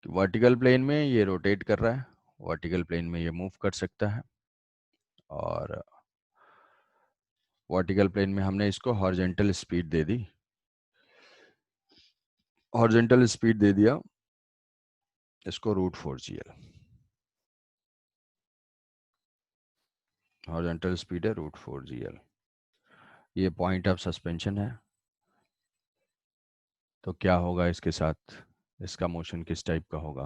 Vertical plane में ये rotate कर रहा है, वर्टिकल प्लेन में ये मूव कर सकता है, और वर्टिकल प्लेन में हमने इसको हॉरिजॉन्टल स्पीड दे दी, हॉरिजॉन्टल स्पीड दे दिया इसको √4 GL, हॉरिजॉन्टल स्पीड है √4 GL। ये पॉइंट ऑफ सस्पेंशन है, तो क्या होगा इसके साथ, इसका मोशन किस टाइप का होगा?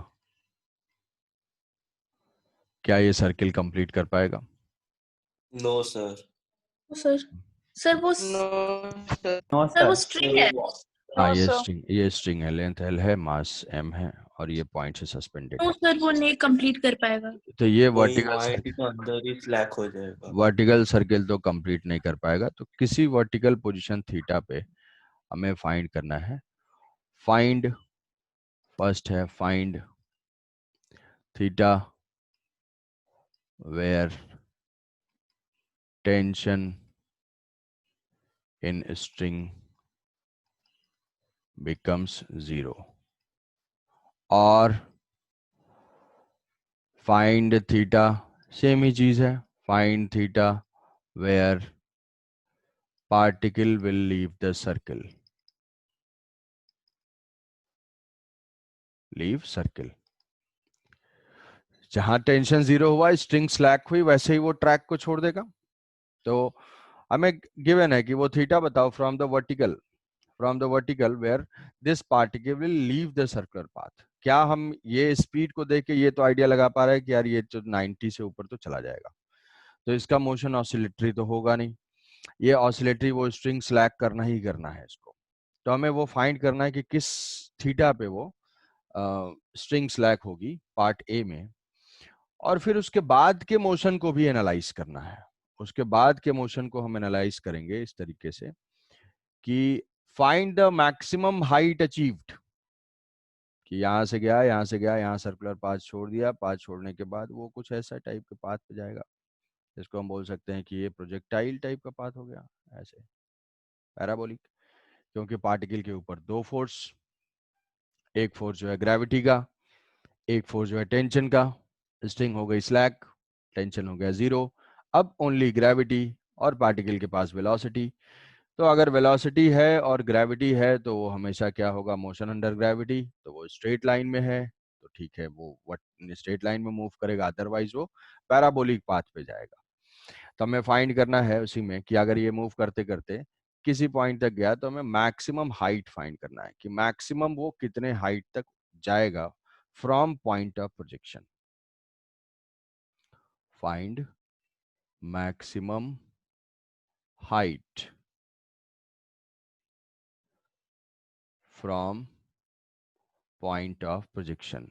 क्या ये सर्किल कंप्लीट कर पाएगा? No sir. सर सर वो नो सर वो सर। स्ट्रिंग है। हाँ, नो सर, ये स्ट्रिंग है, लेंथ L है, मास M है, और ये पॉइंट से सस्पेंडेड नो है। सर वो नहीं कंप्लीट कर पाएगा। तो ये वही पॉइंट तो अंदर ही फ्लैक हो जाएगा। वर्टिकल सर्किल तो कंप्लीट नहीं कर पाएगा, तो किसी वर्टिकल पोजीशन थीटा पे हमें फाइंड करना है। फाइंड, फर्स्ट है find theta where tension in string becomes 0, और फाइंड थीटा, सेम ही चीज है, find theta where particle will leave the circle, leave circle. जहां टेंशन 0 हुआ, स्ट्रिंग स्लैक हुई, वैसे ही वो ट्रैक को छोड़ देगा। तो हमें गिवन है कि वो थीटा बताओ from the vertical where this particle will leave the circular path. क्या हम ये स्पीड को देख के ये तो आइडिया लगा पा रहे हैं कि यार ये तो 90 से ऊपर तो चला जाएगा, तो इसका मोशन ऑसिलेटरी तो होगा नहीं, ये ऑसिलेटरी वो स्ट्रिंग स्लैक करना ही करना है इसको। तो हमें वो फाइंड करना है कि किस थीटा पे वो स्ट्रिंग स्लैक होगी पार्ट ए में, और फिर उसके बाद के मोशन को भी एनालाइज करना है। उसके बाद के मोशन को हम एनालाइज करेंगे इस तरीके से कि find the maximum height achieved, कि यहाँ से गया, यहाँ से गया, यहाँ सर्कुलर पाथ छोड़ दिया, पाथ छोड़ने के बाद वो कुछ ऐसा टाइप के पाथ पे जाएगा, जिसको हम बोल सकते हैं कि ये प्रोजेक्टाइल टाइप का पाथ हो गया, ऐसे पैराबोलिक। क्योंकि पार्टिकल के ऊपर दो फोर्स, एक फोर्स जो है ग्रेविटी का, एक फोर्स जो है टेंशन का। स्ट्रिंग हो गई स्लैक, टेंशन हो गया 0, अब ओनली ग्रेविटी और पार्टिकल के पास वेलोसिटी। तो अगर वेलोसिटी है और ग्रेविटी है तो वो हमेशा क्या होगा, मोशन अंडर ग्रेविटी, तो वो स्ट्रेट लाइन में है, तो ठीक है वो स्ट्रेट लाइन में मूव करेगा, अदरवाइज वो पैराबोलिक पाथ पे जाएगा। तो हमें फाइंड करना है उसी में कि अगर ये मूव करते करते किसी पॉइंट तक गया, तो हमें मैक्सिमम हाइट फाइंड करना है कि मैक्सिमम वो कितने हाइट तक जाएगा from point of projection. Find maximum height from point of projection,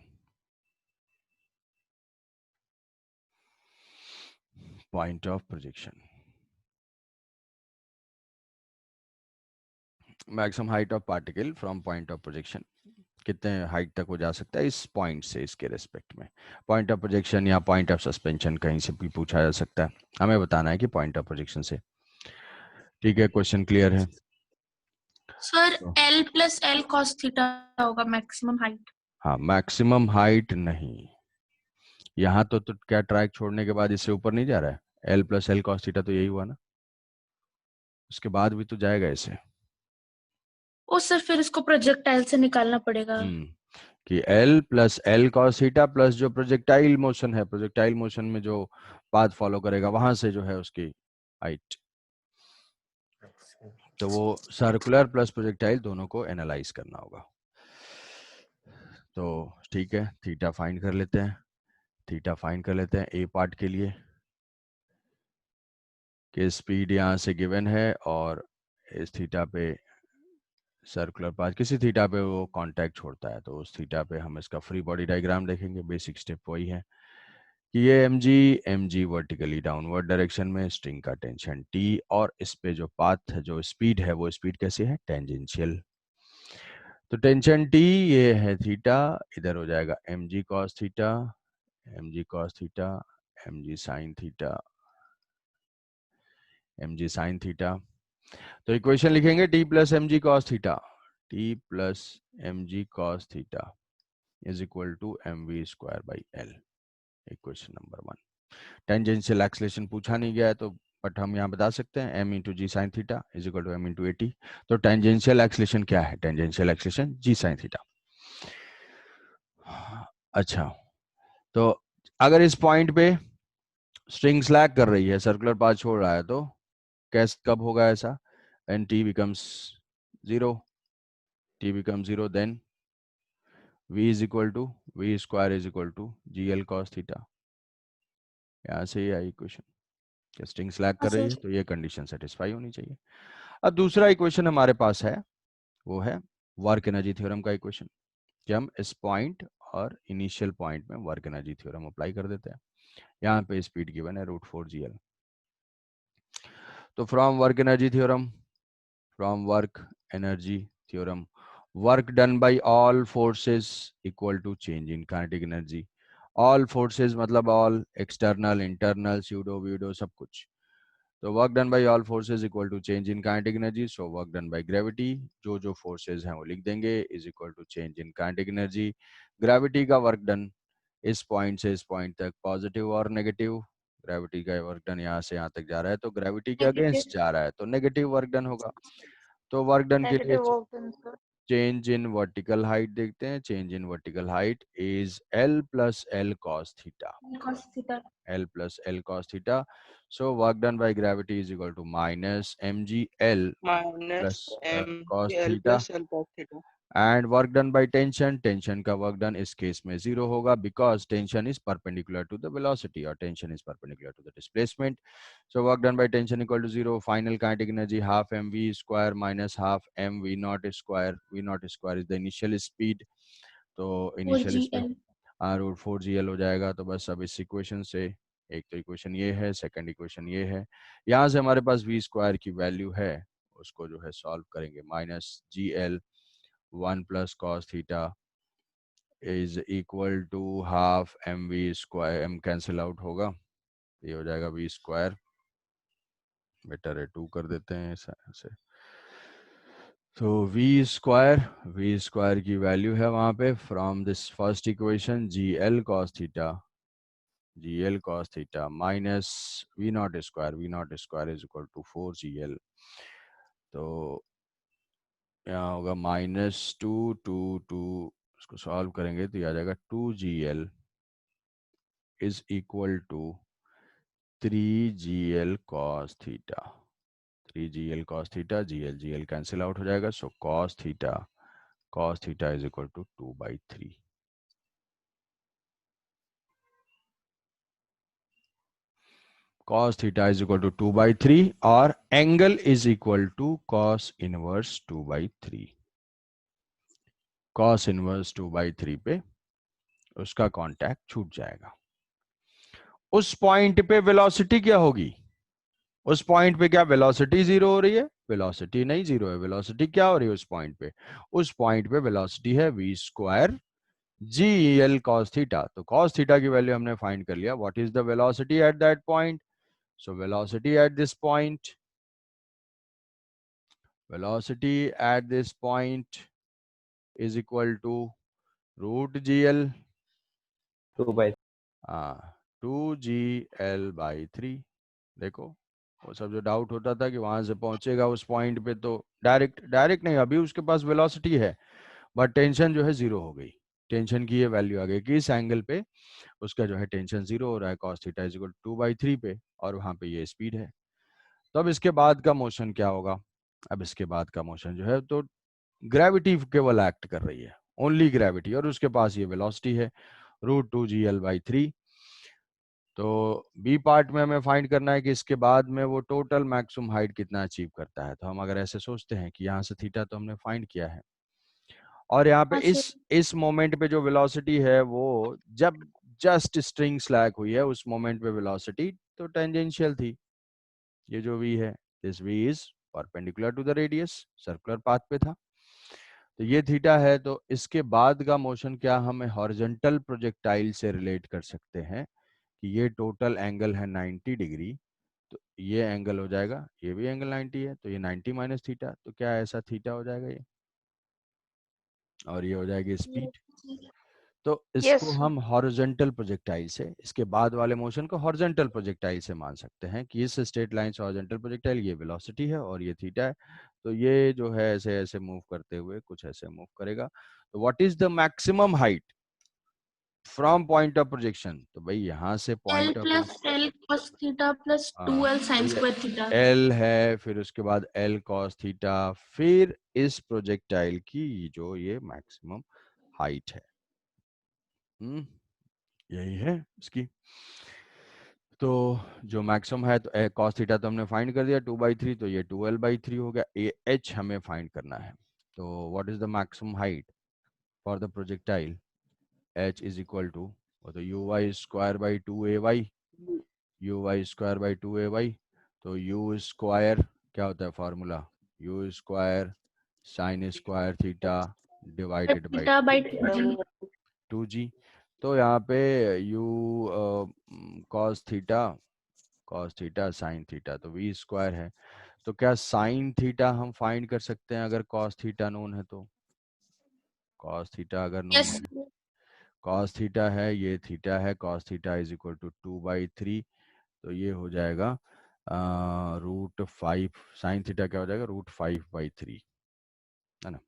point of projection, maximum height of particle from point of projection, कितने हाइट तक वो जा सकता है इस पॉइंट से, इसके रेस्पेक्ट में। पॉइंट ऑफ प्रोजेक्शन या पॉइंट ऑफ सस्पेंशन कहीं से भी पूछा जा सकता है, हमें बताना है कि पॉइंट ऑफ प्रोजेक्शन से। ठीक है, क्वेश्चन क्लियर है? Sir L + L cos theta होगा मैक्सिमम हाइट। हाँ, मैक्सिमम हाइट नहीं, यहाँ तो क्या ट्रैक छोड़ने के बाद इससे ऊपर नहीं जा रहा है, L + L cos थीटा तो यही हुआ ना, उसके बाद भी तो जाएगा ऐसे। ओ सर फिर इसको प्रोजेक्टाइल से निकालना पड़ेगा। कि L + L cos theta plus जो प्रोजेक्टाइल मोशन है, प्रोजेक्टाइल मोशन में जो पाथ फॉलो करेगा वहां से जो है उसकी हाइट, तो वो सर्कुलर प्लस प्रोजेक्टाइल दोनों को एनालाइज करना होगा। तो ठीक है, थीटा फाइंड कर लेते हैं, थीटा फाइंड कर लेते हैं ए पार्ट के लिए, कि स्पीड यहाँ से गिवन है और इस थीटा पे सर्कुलर पाथ, किसी थीटा पे वो कांटेक्ट छोड़ता है, तो उस थीटा पे हम इसका फ्री बॉडी डायग्राम देखेंगे। बेसिक स्टेप वही है कि ये mg वर्टिकली डाउनवर्ड डायरेक्शन में, स्ट्रिंग का टेंशन T, और इस पे जो पाथ है, जो स्पीड है, वो स्पीड कैसे है, टेंजेंशियल। तो टेंशन T ये है थीटा, इधर हो जाएगा mg cos theta, mg cos theta, mg sin theta, mg sin theta. तो इक्वेशन लिखेंगे T + mg cos theta, T + mg cos theta is equal to mv square by l। Equation number 1। Tangential acceleration पूछा नहीं गया है तो but हम यहाँ बता सकते हैं m into g sine theta is equal to m into a t. तो टेंजेंशियल एक्सलेशन क्या है? Tangential acceleration g sine theta. अच्छा, तो अगर इस पॉइंट पे स्ट्रिंग स्लैग कर रही है, सर्कुलर पाथ छोड़ रहा है, तो कैसे कब होगा ऐसा? And t becomes 0, t become 0, then v is equal to v square is equal to g l cos theta. यहाँ से ये आई इक्वेशन, स्ट्रिंग स्लैग कर रही है तो ये कंडीशन सेटिस्फाई होनी चाहिए। अब दूसरा इक्वेशन हमारे पास है, वो है वर्क एनर्जी थ्योरम का इक्वेशन, कि हम इस पॉइंट और इनिशियल पॉइंट में वर्क एनर्जी थ्योरम अप्लाई कर देते हैं। यहाँ पे स्पीड गिवन है √4gl। तो from work energy theorem, from work energy theorem, work done by all forces equal to change in kinetic energy. All forces मतलब ऑल, एक्सटर्नल, इंटरनल, स्यूडो व्यूडो सब कुछ। तो work done by all forces equal to change in kinetic energy. So work done by gravity, जो जो forces हैं वो लिख देंगे, is equal to change in kinetic energy. Gravity का वर्क डन इस पॉइंट से इस पॉइंट तक पॉजिटिव और नेगेटिव, ग्रेविटी का वर्क डन यहाँ से यहाँ तक जा रहा है तो ग्रेविटी के अगेंस्ट जा रहा है तो नेगेटिव वर्क डन होगा। तो वर्क डन के लिए चेंज इन वर्टिकल हाइट देखते हैं। Change in vertical height is L plus L cos theta, L plus L cos theta. So work done by gravity is equal to minus mgl minus plus cos mgl theta, plus L cos theta. and work done by tension, tension का work done इस case में 0 होगा because tension is perpendicular to the velocity or tension is perpendicular to the displacement. So work done by tension equal to 0. Final kinetic energy half mv square minus half mv naught square. v naught square is the initial speed. तो initial speed √4gl हो जाएगा। तो बस अब इस equation से, एक तो इक्वेशन ये है, सेकंड इक्वेशन ये है, यहाँ से हमारे पास v स्क्वायर की वैल्यू है, उसको जो है सॉल्व करेंगे। Minus gl 1 plus cos theta is equal to half mv square, m cancel out होगा, ये हो जाएगा v स्क्वायर, बेटर है 2 कर देते हैं ऐसे। तो v स्क्वायर की वैल्यू है वहां पे from this first equation gl cos theta minus v naught square is equal to 4gl। तो यहाँ होगा -2 उसको सॉल्व करेंगे तो ये आ जाएगा 2gl is equal to 3gl cos theta। 3gl cos theta, gl cancel out हो जाएगा। So cos theta is equal to 2/3। cos theta is equal to 2/3 और angle is equal to cos inverse 2/3। cos inverse 2/3 पे उसका contact छूट जाएगा। उस point पे velocity क्या होगी? उस पॉइंट पे क्या वेलोसिटी 0 हो रही है? वेलोसिटी नहीं 0 है, वेलोसिटी क्या हो रही है उस पॉइंट पे? उस पॉइंट पे वेलोसिटी है v square gl cos theta. तो cos थीटा की वैल्यू हमने फाइंड कर लिया। What is the velocity at that point? So velocity at this point, velocity at this point is equal to √gl 2gl/3। देखो वो सब जो डाउट होता था कि वहां से पहुंचेगा उस पॉइंट पे तो डायरेक्ट नहीं, अभी उसके पास वेलोसिटी है बट टेंशन जो है 0 हो गई। टेंशन की ये वैल्यू आ गई कि इस एंगल पे उसका जो है टेंशन 0 हो रहा है cos थीटा इज इक्वल 2/3 पे, और वहां पे ये स्पीड है। तो अब इसके बाद का मोशन क्या होगा? अब इसके बाद का मोशन जो है तो ग्रेविटी केवल एक्ट कर रही है, ओनली ग्रेविटी, और उसके पास ये वेलोसिटी है √2gl/3। तो बी पार्ट में हमें फाइंड करना है कि इसके बाद में वो टोटल मैक्सिमम हाइट कितना अचीव करता है। तो हम अगर ऐसे सोचते हैं कि यहाँ से थीटा तो हमने फाइंड किया है, और यहाँ पे इस मोमेंट पे जो वेलोसिटी है वो जब जस्ट स्ट्रिंग स्लैग हुई है उस मोमेंट पे वेलोसिटी तो टेंजेंशियल थी। ये जो v है, this v is perpendicular to the radius, circular path पे था। तो ये थीटा है। तो इसके बाद का मोशन क्या हम हॉरिजॉन्टल प्रोजेक्टाइल से रिलेट कर सकते हैं कि ये टोटल एंगल है 90 डिग्री, तो ये एंगल हो जाएगा, ये भी एंगल 90 है तो ये 90 माइनस थीटा, तो क्या ऐसा थीटा हो जाएगा ये, और ये हो जाएगी स्पीड। तो Yes, इसको sir. हम हॉरिजॉन्टल प्रोजेक्टाइल से, इसके बाद वाले मोशन को हॉरिजॉन्टल प्रोजेक्टाइल से मान सकते हैं कि इस स्ट्रेट लाइन से हॉरिजॉन्टल प्रोजेक्टाइल, ये वेलोसिटी है और ये थीटा है, तो ये जो है ऐसे ऐसे मूव करते हुए कुछ ऐसे मूव करेगा। तो what is the maximum height from point of projection? तो भाई यहाँ से L point of plus L cos theta plus 2L sin square theta. L है, फिर उसके बाद एल कॉस थीटा, फिर इस प्रोजेक्टाइल की जो ये मैक्सिमम हाइट है। यही है इसकी। तो जो मैक्सिमम है, तो cos थीटा तो हमने फाइंड कर दिया 2/3, तो ये 2l/3 हो गया। ए एच हमें फाइंड करना है। तो what is the maximum height for the projectile? h is equal to, तो uy² by 2ay, तो u स्क्वायर क्या होता है formula? u² sin square theta divided by Theta by 2G. 2g। तो यहाँ पे u cos theta sin theta, तो v square है। तो क्या sin थीटा हम फाइंड कर सकते हैं अगर cos थीटा नोन है? तो cos थीटा अगर नोन Yes. है, cos थीटा है, ये थीटा है, cos theta is equal to 2/3, तो ये हो जाएगा √5। sin थीटा क्या हो जाएगा? √5/3, है ना?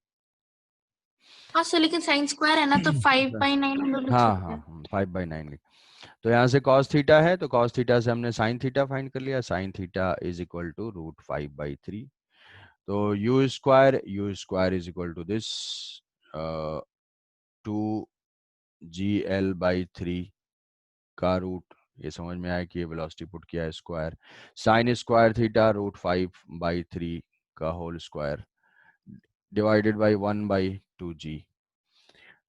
हाँ सर, लेकिन sin square है ना, तो 5/9 हम लोग लिख हाँ सकते हैं. हाँ 5/9। तो यहाँ से cos थीटा है, तो cos थीटा से हमने sin थीटा फाइंड कर लिया। sin theta is equal to √5/3। तो u square is equal to this 2gl/3 का रूट, ये समझ में आया कि ये वेलोसिटी पुट किया है स्क्वायर। sin स्क्वायर थीटा √5/3 का whole square divided by 1/2g।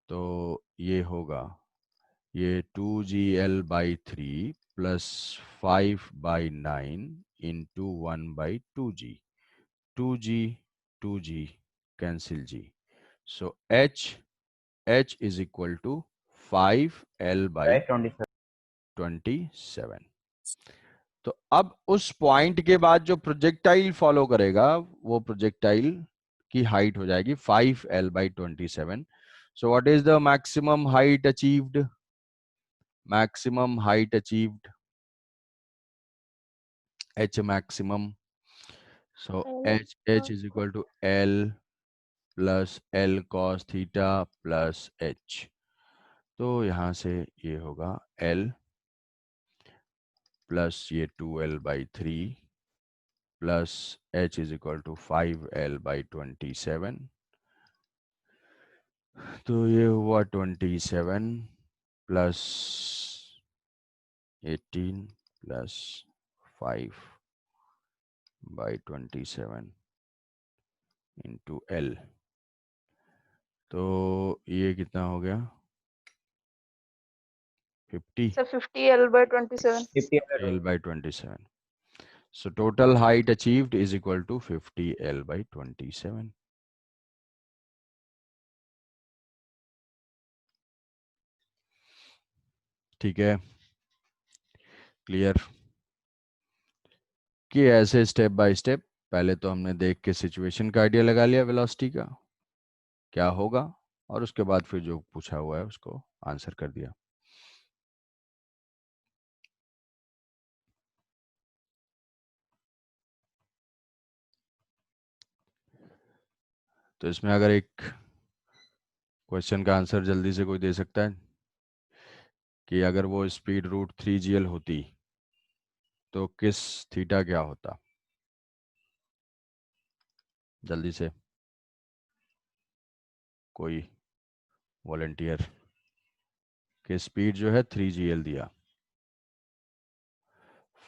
तो ये होगा, ये 2gl/3 plus 5/9 into 1/2g। 2g cancel g। सो h is equal to 5l/27। तो अब उस पॉइंट के बाद जो प्रोजेक्टाइल फॉलो करेगा, वो प्रोजेक्टाइल की हाइट हो जाएगी 5l/27। So what is the maximum height achieved? maximum height achieved, h maximum, so h is equal to l plus l cos theta plus h। तो यहाँ से ये होगा l प्लस ये 2l/3 plus h is equal to 5l/27। तो ये हुआ 27 plus 18 plus 5/27 into l। तो ये कितना हो गया? 50 Sir, 50l/27. l/27। So total height achieved is equal to 50 l/27। ठीक है, क्लियर? कि ऐसे स्टेप बाय स्टेप, पहले तो हमने देख के सिचुएशन का आइडिया लगा लिया वेलोसिटी का क्या होगा, और उसके बाद फिर जो पूछा हुआ है उसको आंसर कर दिया। तो इसमें अगर एक क्वेश्चन का आंसर जल्दी से कोई दे सकता है कि अगर वो स्पीड √3gl होती तो किस थीटा क्या होता? जल्दी से कोई वॉलंटियर, कि स्पीड जो है 3gl दिया,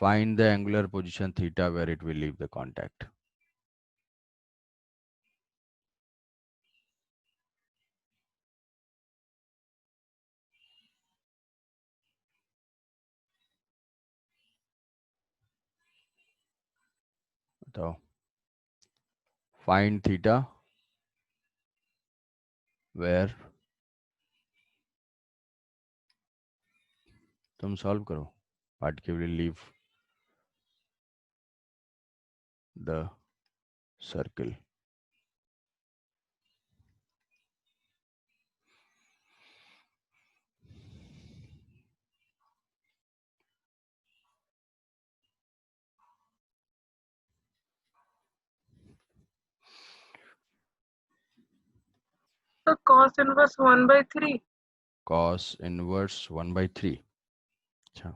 find the angular position theta where it will leave the contact. बताओ, फाइंड थीटा वेयर, तुम सॉल्व करो, particle will leave the circle. तो cos inverse 1/3. cos inverse 1/3. अच्छा,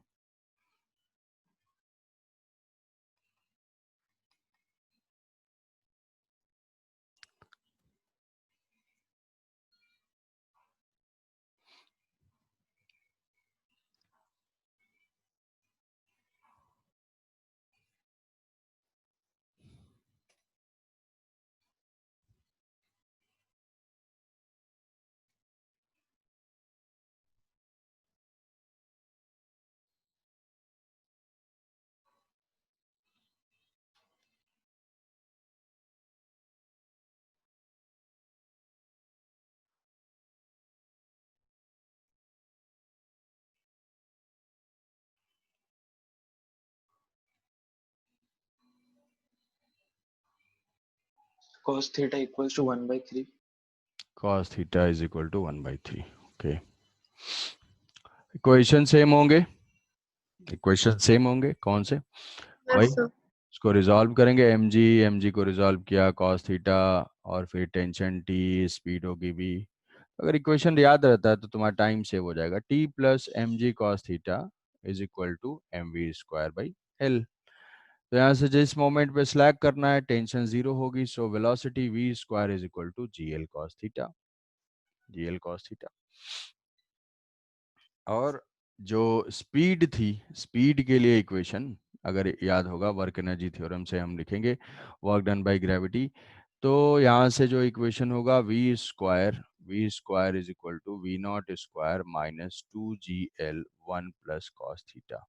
cos theta equals to 1/3. cos theta is equal to 1/3. Okay, equation same होंगे, equation same होंगे कौन से? Yes, वही, sir. इसको रिजॉल्व करेंगे, mg को रिजॉल्व किया, cos थीटा, और फिर टेंशन t, स्पीड होगी v। अगर इक्वेशन याद रहता है तो तुम्हारा टाइम सेव हो जाएगा। t plus m g cos theta is equal to m v square by l. तो यहाँ से जिस मोमेंट पे स्लैक करना है टेंशन जीरो होगी, so velocity v square is equal to g l cos theta, g l cos theta. और जो स्पीड थी, स्पीड के लिए इक्वेशन अगर याद होगा, वर्क एनर्जी थ्योरम से हम लिखेंगे वर्क डन बाय ग्रेविटी। तो यहाँ से जो इक्वेशन होगा v square is equal to v naught square minus 2gl 1 plus cos theta.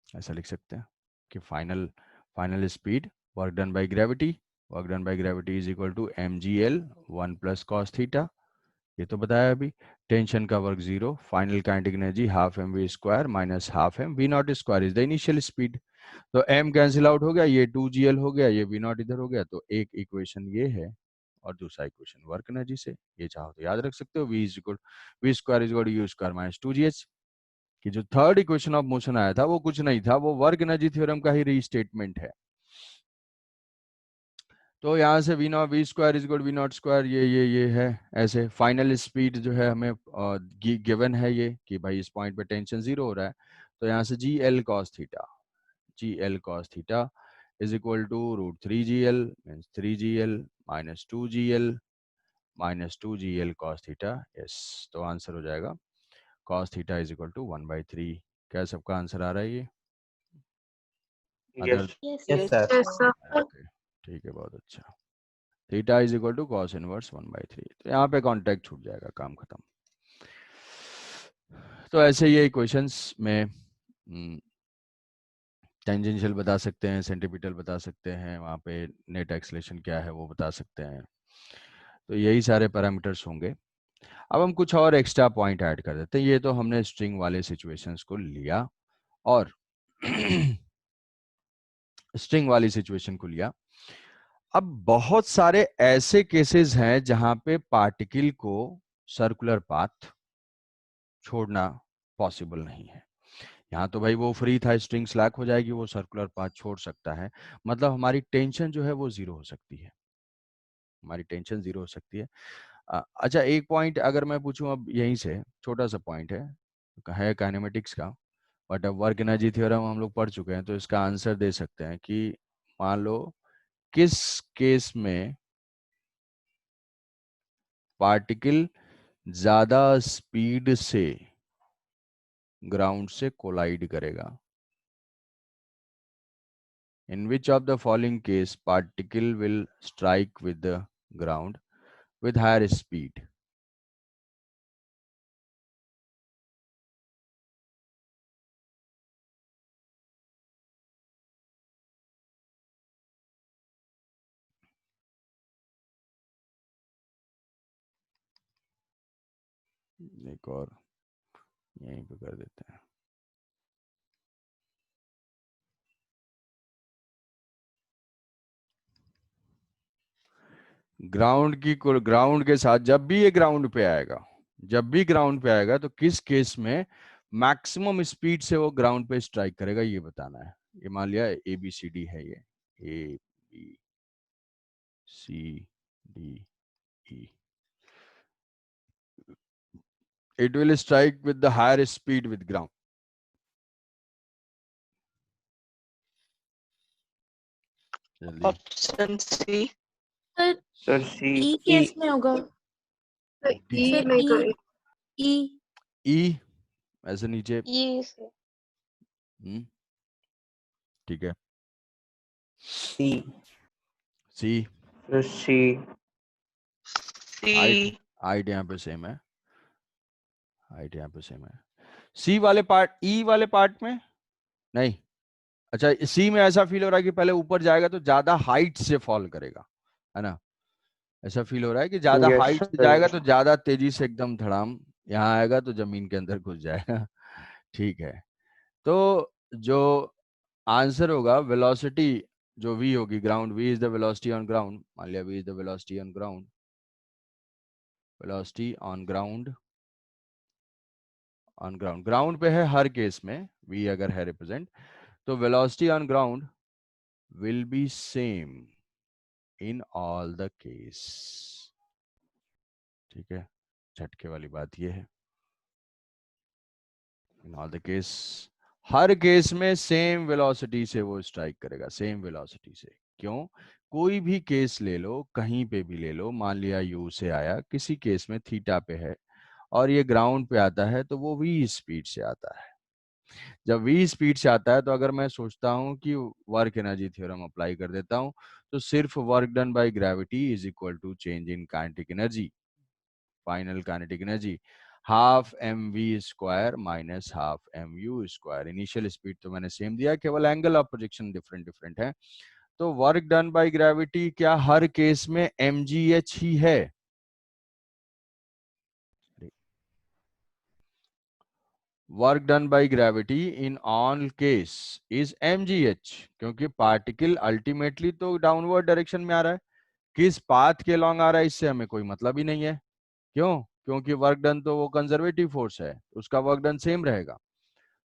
ऐसा लिख सकते हैं कि final speed work done by gravity is equal to mgl 1 plus cos theta, ये तो बताया अभी। टेंशन का work zero, final kinetic energy half m v square minus half m v naught square is the initial speed. तो m cancel out हो गया, ये 2gl हो गया, ये v नॉट इधर हो गया, तो एक इक्वेशन ये है और दूसरा इक्वेशन वर्क एनर्जी से। ये चाहो तो याद रख सकते हो, v square is equal to u square minus 2gh। कि जो थर्ड इक्वेशन ऑफ मोशन आया था वो कुछ नहीं था, वो वर्क एनर्जी थ्योरम का ही रीस्टेटमेंट है। तो यहाँ से v square is equal v naught square, ये है ऐसे। फाइनल स्पीड जो है हमें गिवन है ये कि भाई इस पॉइंट पे टेंशन जीरो हो रहा है, तो यहाँ से g l cos theta is equal to √3gl means 3gl minus 2gl cos theta. Yes, तो आंसर हो जाएगा cos theta is equal to 1/3। क्या सबका आंसर आ रहा है ये? Yes. Other? Yes, sir. Yes, sir. Okay, ठीक है, बहुत अच्छा। Theta is equal to cos inverse 1/3। तो यहाँ पे कॉन्टेक्ट छूट जाएगा, काम खत्म। तो ऐसे ये इक्वेशंस में टेंजेंशियल बता सकते हैं, सेंटीपिटल बता सकते हैं, वहाँ पे नेट एक्सलेशन क्या है वो बता सकते हैं। तो यही सारे पैरामीटर्स होंगे। अब हम कुछ और एक्स्ट्रा पॉइंट ऐड कर देते हैं। ये तो हमने स्ट्रिंग वाले सिचुएशंस को लिया और स्ट्रिंग वाली सिचुएशन को लिया। अब बहुत सारे ऐसे केसेस हैं जहां पे पार्टिकल को सर्कुलर पाथ छोड़ना पॉसिबल नहीं है। यहाँ तो भाई वो फ्री था, स्ट्रिंग स्लैक हो जाएगी, वो सर्कुलर पाथ छोड़ सकता है, मतलब हमारी टेंशन जो है वो जीरो हो सकती है, हमारी टेंशन जीरो हो सकती है। अच्छा, एक पॉइंट अगर मैं पूछूं अब यहीं से, छोटा सा पॉइंट है काइनेमेटिक्स का, बट अब वर्क एनर्जी थ्योरम हम लोग पढ़ चुके हैं तो इसका आंसर दे सकते हैं कि मान लो किस केस में पार्टिकल ज्यादा स्पीड से ग्राउंड से कोलाइड करेगा। In which of the following case particle will strike with the ground with higher speed? एक और यहीं पे कर देते हैं। ग्राउंड के साथ जब भी ये ग्राउंड पे आएगा, जब भी ग्राउंड पे आएगा तो किस केस में मैक्सिमम स्पीड से वो ग्राउंड पे स्ट्राइक करेगा, ये बताना है। ये मान लिया ABCD है, ये ABCD E. It will strike with the higher speed with ground. जल्दी ऑप्शन सी। सर सर सी। ई केस में होगा। ई सर नहीं तो ई E ऐसे नीचे ये सर ठीक है। सी। सी सर सी। सी। हाइट यहाँ पे सेम है, हाइट यहाँ पे सेम है। सी वाले पार्ट, ई वाले पार्ट में नहीं। अच्छा, सी में ऐसा फील हो रहा है कि पहले ऊपर जाएगा तो ज्यादा हाइट से फॉल करेगा, है ना? ऐसा फील हो रहा है कि ज्यादा यस हाइट से सर। जाएगा तो ज्यादा तेजी से एकदम धड़ाम यहाँ आएगा तो जमीन के अंदर घुस जाएगा। ठीक है, तो जो आंसर होगा वेलोसिटी जो v होगी, ground v is the velocity on ground, मान लिया v is the velocity on ground, velocity on ground, on ground, ground पे है हर केस में v अगर है रिप्रेजेंट, तो velocity on ground will be same in all the case. ठीक है, झटके वाली बात ये है, in all the case, her case में सेम वेलोसिटी से वो स्ट्राइक करेगा, सेम वेलोसिटी से। क्यों? कोई भी केस ले लो, कहीं पे भी ले लो, मान लिया u से आया, किसी केस में थीटा पे है और ये ग्राउंड पे आता है तो वो v स्पीड से आता है। जब v स्पीड से आता है तो अगर मैं सोचता हूं कि वर्क एनर्जी थ्योरम अप्लाई कर देता हूं तो सिर्फ work done by gravity is equal to change in kinetic energy, final kinetic energy, half m v square minus half m u square. Initial speed तो मैंने सेम दिया, केवल angle of projection different different है। तो work done by gravity क्या हर case में mgh ही है? Work done by gravity in all case is mgh, क्योंकि पार्टिकल अल्टीमेटली तो डाउनवर्ड डायरेक्शन में आ रहा है, किस पाथ के लॉन्ग आ रहा है इससे हमें कोई मतलब ही नहीं है। क्यों? क्योंकि वर्क डन तो वो कंजर्वेटिव फोर्स है, उसका वर्क डन सेम रहेगा,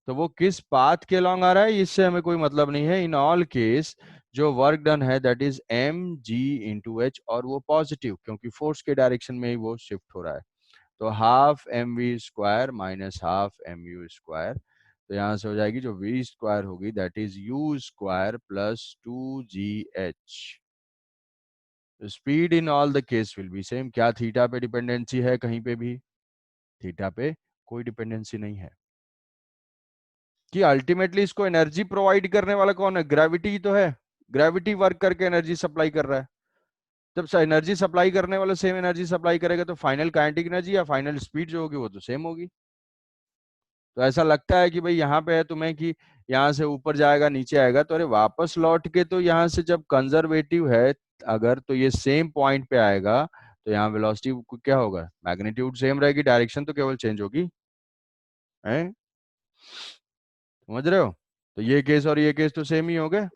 तो वो किस पाथ के लॉन्ग आ रहा है इससे हमें कोई मतलब नहीं है। इन ऑल केस जो वर्क डन है that is m g into h, और वो पॉजिटिव क्योंकि फोर्स के डायरेक्शन में ही वो शिफ्ट हो रहा है। तो half m v square minus half m u square, तो यहां से हो जाएगी जो वी स्क्वायर होगी that is u square plus 2gh। Speed in all the case will be same. क्या थीटा पे डिपेंडेंसी है कहीं पे भी? थीटा पे कोई डिपेंडेंसी नहीं है, कि अल्टीमेटली इसको एनर्जी प्रोवाइड करने वाला कौन है? ग्रेविटी ही तो है, ग्रेविटी वर्क करके एनर्जी सप्लाई कर रहा है। जब एनर्जी सप्लाई करने वाला सेम एनर्जी सप्लाई करेगा तो फाइनल काइनेटिक एनर्जी या फाइनल स्पीड जो होगी वो तो सेम होगी। तो ऐसा लगता है कि भाई यहाँ पे है तुम्हें कि यहाँ से ऊपर जाएगा नीचे आएगा, तो अरे वापस लौट के तो यहाँ से जब कंजर्वेटिव है अगर, तो ये सेम पॉइंट पे आएगा, तो यहाँ वेलोसिटी क्या होगा? मैग्नीट्यूड सेम रहेगी, डायरेक्शन तो केवल चेंज होगी, है? समझ रहे हो? तो ये केस और ये केस तो सेम ही हो गए।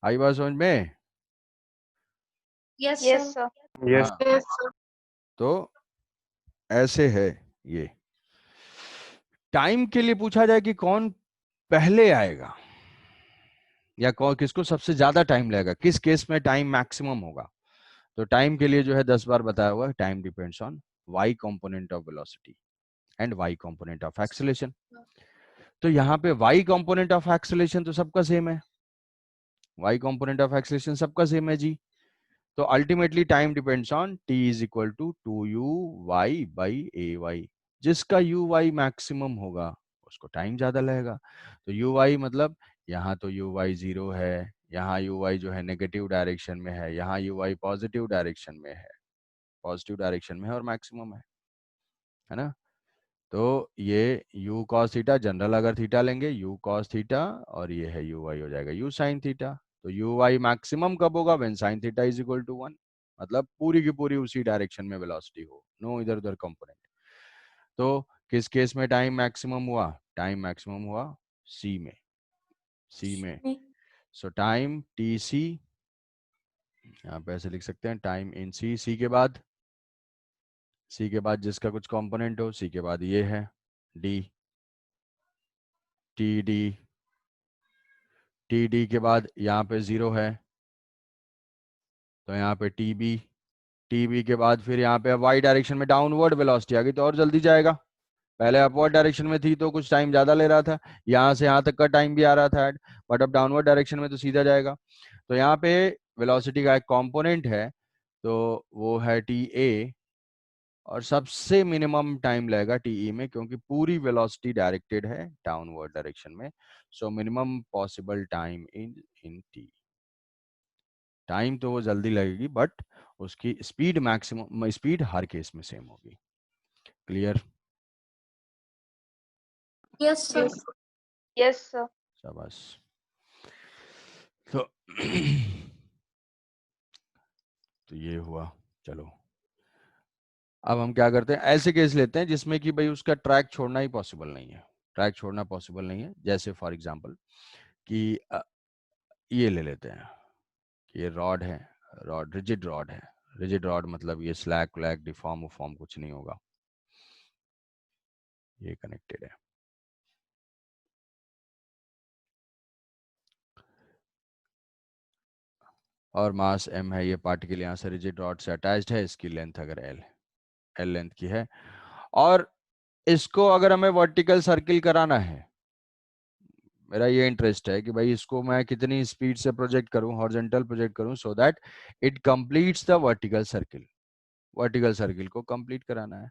आई बात समझ में? Yes yes sir. Sir. Yes. हाँ, yes, sir. तो ऐसे है ये। टाइम के लिए पूछा जाए कि कौन पहले आएगा या कौन, किसको सबसे ज्यादा टाइम लगेगा, किस केस में टाइम मैक्सिमम होगा, तो टाइम के लिए जो है 10 बार बताया हुआ है, time depends on y component of velocity and y component of acceleration. तो यहाँ पे y कंपोनेंट ऑफ एक्सेलरेशन तो सबका सेम है, y कंपोनेंट ऑफ एक्सेलरेशन सबका सेम है जी। तो ultimately time depends on t is equal to 2u y by ay, जिसका uy मैक्सिमम होगा उसको टाइम ज्यादा लगेगा। तो uy मतलब यहाँ तो uy 0 है, यहाँ uy जो है नेगेटिव डायरेक्शन में है, यहाँ uy पॉजिटिव डायरेक्शन में है, पॉजिटिव डायरेक्शन में है और मैक्सिमम है ना? तो ये u cos थीटा, जनरल अगर थीटा लेंगे u cos थीटा, और ये है uy हो जाएगा u sin थीटा। तो uy मैक्सिमम कब होगा? When sin theta is equal to 1, मतलब पूरी की पूरी उसी डायरेक्शन में वेलोसिटी हो, नो इधर उधर कंपोनेंट। तो किस केस में टाइम मैक्सिमम हुआ? टाइम मैक्सिमम हुआ c में, c में। सो टाइम टी सी, यहाँ पे ऐसे लिख सकते हैं टाइम इन सी, सी के बाद, सी के बाद जिसका कुछ कंपोनेंट हो, सी के बाद ये है D, T D, T D के बाद यहाँ पे 0 है, तो यहाँ पे टीबी के बाद फिर यहाँ पे वाई डायरेक्शन में डाउनवर्ड वेलोसिटी आ गई तो और जल्दी जाएगा। पहले अपवर्ड डायरेक्शन में थी तो कुछ टाइम ज्यादा ले रहा था, यहाँ से यहाँ तक का टाइम भी आ रहा था, बट अब डाउनवर्ड डायरेक्शन में तो सीधा जाएगा। तो यहाँ पे वेलोसिटी का एक कंपोनेंट है तो वो है टी ए, और सबसे मिनिमम टाइम लगेगा टीई में क्योंकि पूरी वेलोसिटी डायरेक्टेड है डाउनवर्ड डायरेक्शन में। So minimum possible time in T. Time तो वो जल्दी लगेगी बट उसकी स्पीड मैक्सिमम स्पीड हर केस में सेम होगी। Clear? Yes sir. Yes, sir. शाबाश। तो तो ये हुआ। चलो अब हम क्या करते हैं, ऐसे केस लेते हैं जिसमें कि भाई उसका ट्रैक छोड़ना ही पॉसिबल नहीं है। ट्रैक छोड़ना पॉसिबल नहीं है, जैसे फॉर एग्जांपल कि ये ले लेते हैं कि ये रॉड है, रॉड रिजिड रॉड है। रिजिड रॉड मतलब ये स्लैक व्लैक डिफॉर्म उफॉर्म कुछ नहीं होगा, ये कनेक्टेड है। और मास m है, ये पार्टिकल यहाँ से रिजिड रॉड से अटैच्ड है, इसकी लेंथ अगर l लेंथ की है, और इसको अगर हमें वर्टिकल सर्किल कराना है, मेरा ये इंटरेस्ट है कि भाई इसको मैं कितनी स्पीड से प्रोजेक्ट करूं, हॉरिजॉन्टल प्रोजेक्ट करूं, so that it completes the vertical circle. Vertical circle को कंप्लीट कराना है।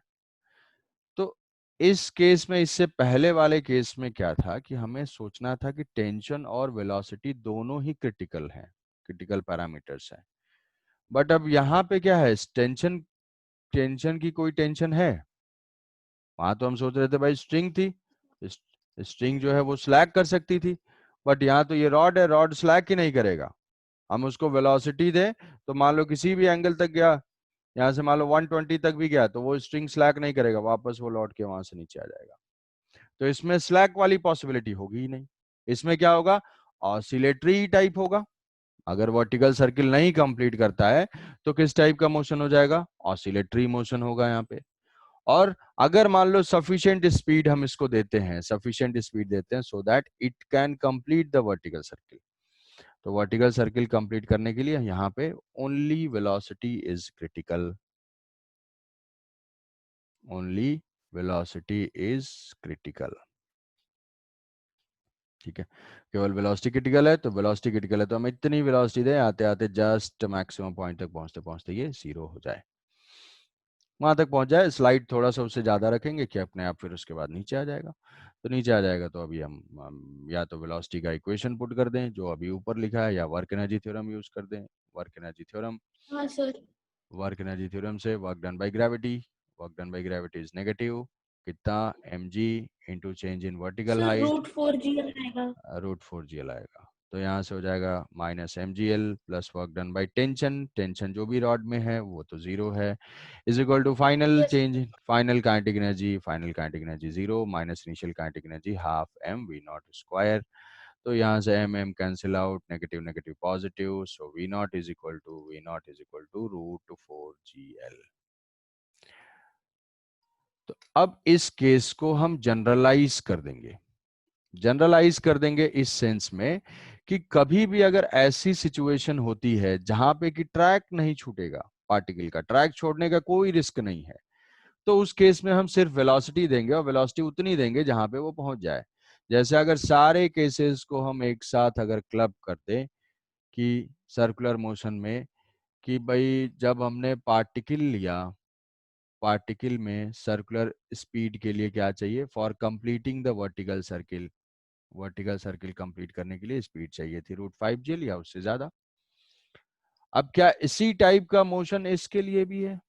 तो इस केस में, इससे पहले वाले केस में क्या था कि हमें सोचना था कि टेंशन और वेलोसिटी दोनों ही क्रिटिकल हैं, क्रिटिकल पैरामीटर्स हैं। बट अब यहाँ पे क्या है, टेंशन टेंशन की कोई टेंशन है? वहां तो हम सोच रहे थे भाई स्ट्रिंग थी, स्ट्रिंग जो है वो स्लैग कर सकती थी, बट यहाँ तो ये रॉड है, रॉड स्लैग ही नहीं करेगा। हम उसको वेलोसिटी दें तो मान लो किसी भी एंगल तक गया, यहाँ से मान लो 120 तक भी गया, तो वो स्ट्रिंग स्लैग नहीं करेगा, वापस वो लौट के वहां से नीचे आ जाएगा। तो इसमें स्लैग वाली पॉसिबिलिटी होगी ही नहीं। इसमें क्या होगा, ऑसिलेटरी टाइप होगा। अगर वर्टिकल सर्किल नहीं कंप्लीट करता है तो किस टाइप का मोशन हो जाएगा, ऑसिलेटरी मोशन होगा यहाँ पे। और अगर मान लो सफिशिएंट स्पीड हम इसको देते हैं, सफिशिएंट स्पीड देते हैं so that it can complete the vertical circle. तो वर्टिकल सर्किल कंप्लीट करने के लिए यहाँ पे only velocity is critical, only velocity is critical. ठीक है, केवल वेलोसिटी क्रिटिकल है तो वेलोसिटी क्रिटिकल है, तो हम इतनी वेलोसिटी दें आते आते जस्ट मैक्सिमम पॉइंट तक पहुंचते पहुंचते ये जीरो हो जाए, वहां तक पहुंच जाए। स्लाइड थोड़ा सा उससे ज्यादा रखेंगे कि अपने आप फिर उसके बाद नीचे आ जाएगा। तो नीचे आ जाएगा तो अभी हम या तो वेलोसिटी का इक्वेशन पुट कर दें जो अभी ऊपर लिखा है, या वर्क एनर्जी थ्योरम यूज कर दें। वर्क एनर्जी थ्योरम, हाँ सर। वर्क एनर्जी थ्योरम से work done by gravity, work done by gravity is negative, कितना mg into change in vertical sir height, √4g आएगा। √4gl आएगा। तो यहाँ से हो जाएगा minus mgl plus work done by tension, tension जो भी रॉड में है वो तो जीरो है, is equal to final yes change, final kinetic energy, final kinetic energy zero minus initial kinetic energy half m v naught square. तो यहाँ से m cancel out, negative negative positive, so v naught is equal to √4gl। तो अब इस case को हम generalise कर देंगे, जनरलाइज कर देंगे इस सेंस में कि कभी भी अगर ऐसी सिचुएशन होती है जहां पे कि ट्रैक नहीं छूटेगा, पार्टिकल का ट्रैक छोड़ने का कोई रिस्क नहीं है, तो उस केस में हम सिर्फ वेलोसिटी देंगे, और वेलोसिटी उतनी देंगे जहां पे वो पहुंच जाए। जैसे अगर सारे केसेस को हम एक साथ अगर क्लब कर दें कि सर्कुलर मोशन में, कि भाई जब हमने पार्टिकल लिया, पार्टिकल में सर्कुलर स्पीड के लिए क्या चाहिए, for completing the vertical circle, vertical circle complete करने के लिए स्पीड चाहिए थी √5gl या उससे ज्यादा। अब क्या इसी टाइप का मोशन इसके लिए भी है?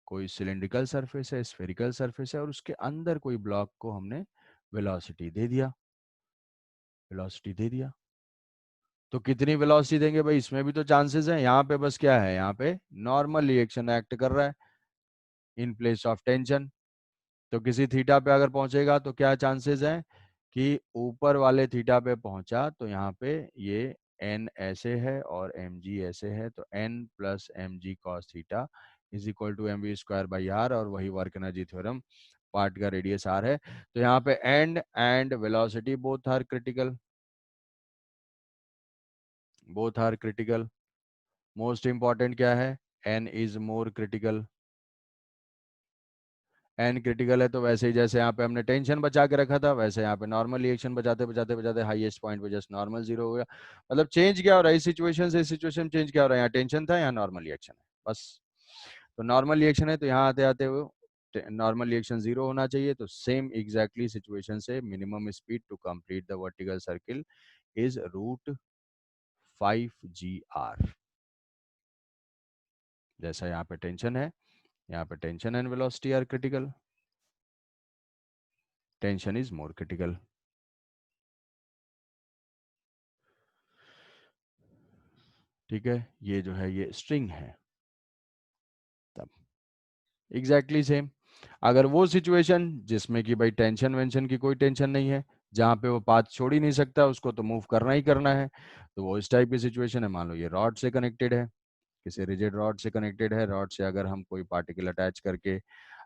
कोई सिलिंड्रिकल सरफेस है, स्फेरिकल सरफेस है, और उसके अंदर कोई ब्लॉक को हमने वेलोसिटी दे दिया, वेलोसिटी दे दिया, तो कितनी वेलोसिटी देंगे भाई, इसमें भी तो चांसेस हैं। यहाँ पे बस क्या है, यहाँ पे नॉर्मल रिएक्शन एक्ट कर रहा है इन प्लेस ऑफ टेंशन। तो किसी थीटा पे अगर पहुंचेगा तो क्या चांसेस हैं कि ऊपर वाले थीटा पे पहुंचा तो यहाँ पे ये n ऐसे है और mg ऐसे है, तो n plus mg cos theta is equal to mv square by r, और वही वर्क एनर्जी थ्योरम, पार्ट का रेडियस r है। तो यहाँ पे and velocity both are critical, both are critical. Most important क्या है, n is more critical. n critical है तो वैसे ही जैसे यहाँ पे हमने टेंशन बचा के रखा था, वैसे यहाँ पे नॉर्मल रिएक्शन बचाते बचाते बचाते हाईएस्ट पॉइंट पे जस्ट नॉर्मल जीरो हो गया। मतलब चेंज क्या हो रहा है इस सिचुएशन से इस सिचुएशन चेंज क्या हो रहा है, यहाँ टेंशन था यहाँ नॉर्मल रिएक्शन है बस। तो नॉर्मल रिएक्शन है तो यहाँ आते आते वो नॉर्मल रिएक्शन जीरो होना चाहिए। तो सेम एग्जैक्टली सिचुएशन से minimum speed to complete the vertical circle is √5 g/r। जैसा यहाँ पे टेंशन है, यहाँ पे tension and velocity are critical, tension is more critical. ठीक है, ये जो है ये स्ट्रिंग है। तब एग्जैक्टली सेम अगर वो सिचुएशन जिसमें कि भाई टेंशन वेंशन की कोई टेंशन नहीं है, जहां पे वो पाथ छोड़ ही नहीं सकता, उसको तो मूव करना ही करना है, तो वो इस टाइप की सिचुएशन है। मान लो ये रॉड से कनेक्टेड है, किसी रिजिड रॉड से कनेक्टेड है, रॉड से अगर हम कोई पार्टिकल अटैच करके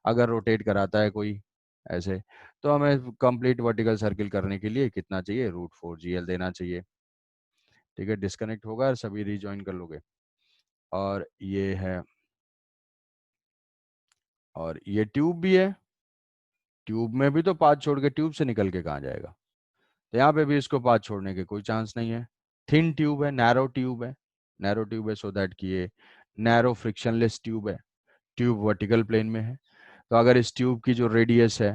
अगर रोटेट कराता है कोई ऐसे, तो हमें कंप्लीट वर्टिकल सर्किल करने के लिए कितना चाहिए, √4 GL देना चाहिए। ठीक है, डिस्कनेक्ट होगा और सभी रिजॉइन कर लोगे। और ये है, और ये ट्यूब भी है, ट्यूब में भी तो पाथ छोड़ के ट्यूब से निकल के कहाँ जाएगा, तो यहाँ पे भी इसको पाथ छोड़ने के कोई चांस नहीं है। थिन ट्यूब है, नैरो ट्यूब है, नैरो ट्यूब है सो दैट कि ये नैरो फ्रिक्शनलेस ट्यूब है, ट्यूब वर्टिकल प्लेन में है। तो अगर इस ट्यूब की जो रेडियस है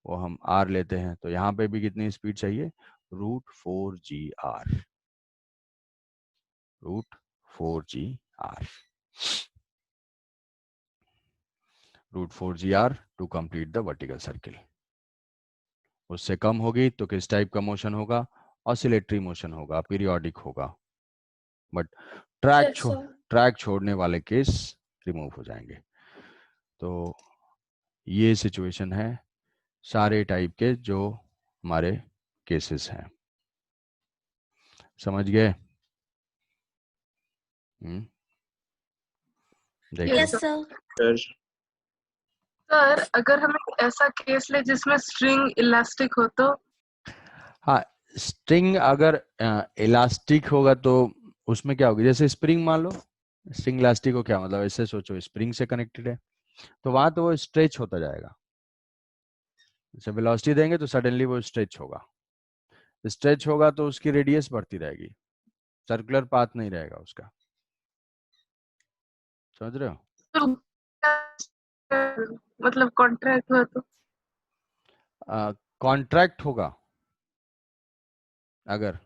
वो हम r लेते हैं, तो यहाँ पे भी कितनी स्पीड चाहिए, √4 g/r, √4 g/r, √4 g/r to complete the vertical circle. उससे कम होगी तो किस टाइप का मोशन होगा, ऑसिलेटरी मोशन होगा, पीरियोडिक होगा, बट ट्रैक छोड़ने वाले केस रिमूव हो जाएंगे। तो ये सिचुएशन है सारे टाइप के जो हमारे केसेस हैं, समझ गए? देखिए यस सर। सर सर अगर हम एक ऐसा केस ले जिसमें स्ट्रिंग इलास्टिक हो तो? हाँ, स्ट्रिंग अगर इलास्टिक होगा तो उसमें क्या होगी, जैसे स्प्रिंग मान लो, स्ट्रिंग इलास्टिक हो क्या मतलब, ऐसे सोचो स्प्रिंग से कनेक्टेड है तो वहां तो वो स्ट्रेच होता जाएगा, जैसे वेलोसिटी देंगे तो सडनली वो स्ट्रेच होगा, स्ट्रेच होगा तो उसकी रेडियस बढ़ती रहेगी, सर्कुलर पाथ नहीं रहेगा उसका, समझ रहे हो? मतलब कॉन्ट्रैक्ट हुआ तो? कॉन्ट्रैक्ट होगा अगर